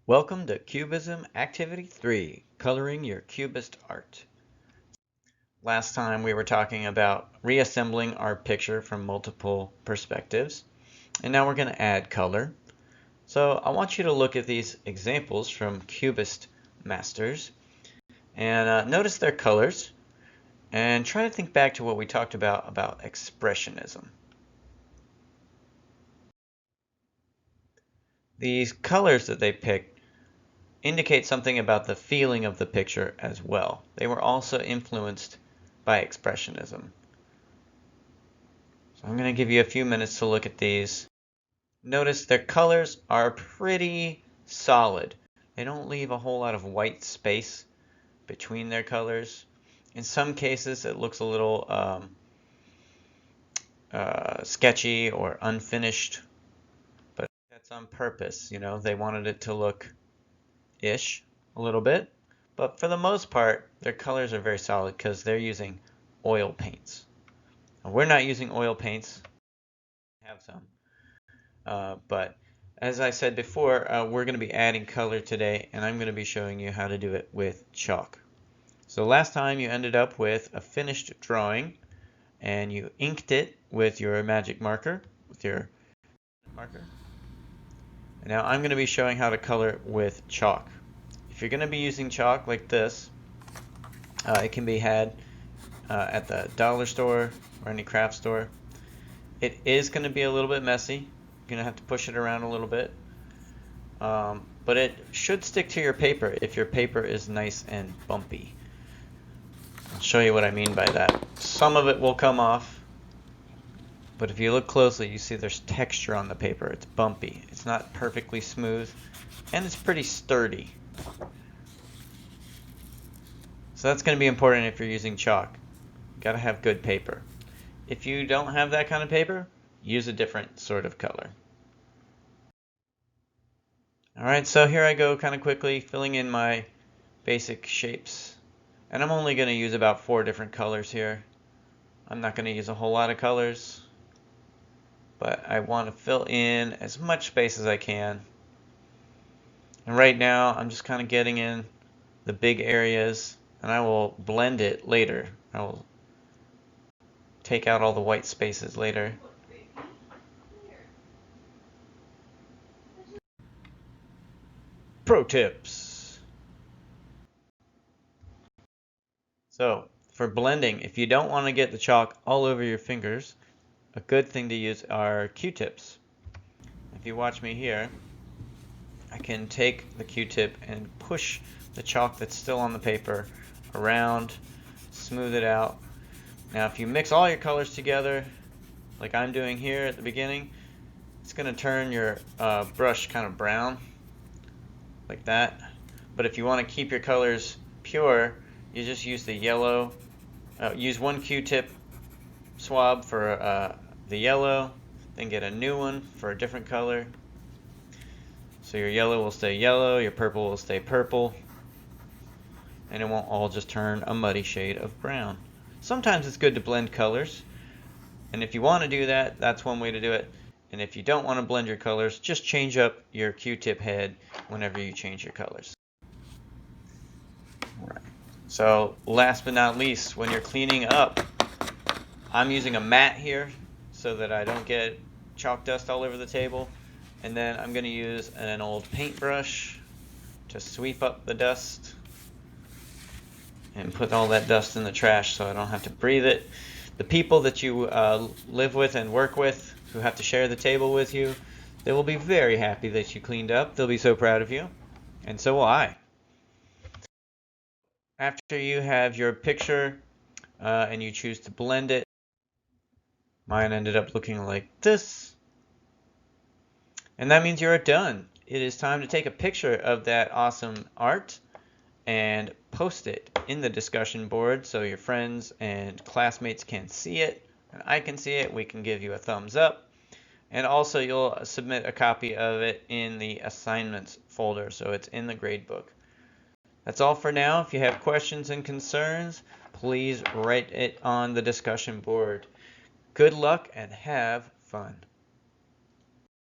Welcome to Cubism Activity 3, Coloring Your Cubist Art. Last time we were talking about reassembling our picture from multiple perspectives, and now we're going to add color. So I want you to look at these examples from Cubist Masters, and notice their colors, and try to think back to what we talked about expressionism. These colors that they picked indicate something about the feeling of the picture as well. They were also influenced by expressionism. So I'm going to give you a few minutes to look at these. Notice their colors are pretty solid. They don't leave a whole lot of white space between their colors. In some cases it looks a little sketchy or unfinished, but that's on purpose. You know, they wanted it to look ish a little bit, but for the most part their colors are very solid because they're using oil paints. Now, we're not using oil paints. I have some, but as I said before, we're going to be adding color today, and I'm going to be showing you how to do it with chalk. So last time you ended up with a finished drawing and you inked it with your magic marker, and now I'm going to be showing how to color with chalk. If you're going to be using chalk like this, it can be had at the dollar store or any craft store. It is going to be a little bit messy. You're going to have to push it around a little bit. But it should stick to your paper if your paper is nice and bumpy. I'll show you what I mean by that. Some of it will come off, but if you look closely, you see there's texture on the paper. It's bumpy. It's not perfectly smooth, and it's pretty sturdy. So that's going to be important if you're using chalk. You got to have good paper. If you don't have that kind of paper, use a different sort of color. Alright, so here I go kind of quickly filling in my basic shapes. And I'm only going to use about 4 different colors here. I'm not going to use a whole lot of colors, but I want to fill in as much space as I can. And right now I'm just kind of getting in the big areas, and I will blend it later. I will take out all the white spaces later. Pro tips. So for blending, if you don't want to get the chalk all over your fingers, a good thing to use are Q-tips. If you watch me here, I can take the Q-tip and push the chalk that's still on the paper around, smooth it out. Now if you mix all your colors together, like I'm doing here at the beginning, it's going to turn your brush kind of brown, like that. But if you want to keep your colors pure, you just use the yellow. Use one Q-tip swab for the yellow, then get a new one for a different color. So your yellow will stay yellow, your purple will stay purple, and it won't all just turn a muddy shade of brown. Sometimes it's good to blend colors, and if you want to do that, that's one way to do it. And if you don't want to blend your colors, just change up your Q-tip head whenever you change your colors. Right. So last but not least, when you're cleaning up, I'm using a mat here so that I don't get chalk dust all over the table. And then I'm going to use an old paintbrush to sweep up the dust and put all that dust in the trash so I don't have to breathe it. The people that you live with and work with, who have to share the table with you, they will be very happy that you cleaned up. They'll be so proud of you, and so will I. After you have your picture and you choose to blend it, mine ended up looking like this. And that means you're done. It is time to take a picture of that awesome art and post it in the discussion board so your friends and classmates can see it, and I can see it. We can give you a thumbs up, and also you'll submit a copy of it in the assignments folder, so it's in the gradebook. That's all for now. If you have questions and concerns, please write it on the discussion board. Good luck and have fun.